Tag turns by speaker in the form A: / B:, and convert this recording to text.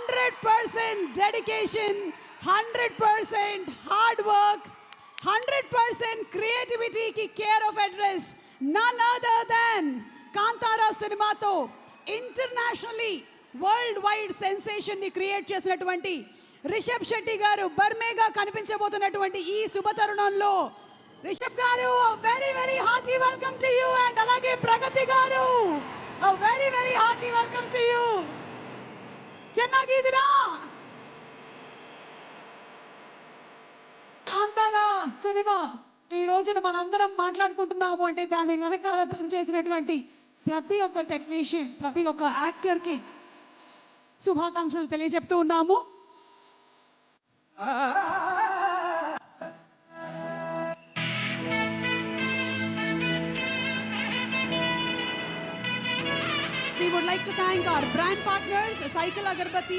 A: 100% dedication, 100% hard work, 100% creativity ki care of address, none other than Kantara సినిమాతో internationally world wide sensation ని create చేసినటువంటి రిషబ్ శెట్టి గారు బర్మేగా కనిపించబోతున్నటువంటి ఈ శుభతరుణంలో రిషబ్ గారు very very hearty welcome to you. And అలాగే ప్రగతి గారు very very hearty welcome to you. ಚೆನ್ನಾಗಿದ್ದೀರಾ? Kantara cinema ఈ రోజున మనందరం మాట్లాడుకుంటున్నాము అంటే దాని వెనకాల చేసినటువంటి ప్రతి ఒక్క టెక్నీషియన్, ప్రతి ఒక్క యాక్టర్కి శుభాకాంక్షలు తెలియజెప్తూ ఉన్నాము. We would like to thank our brand partners, Cycle Agarbatti,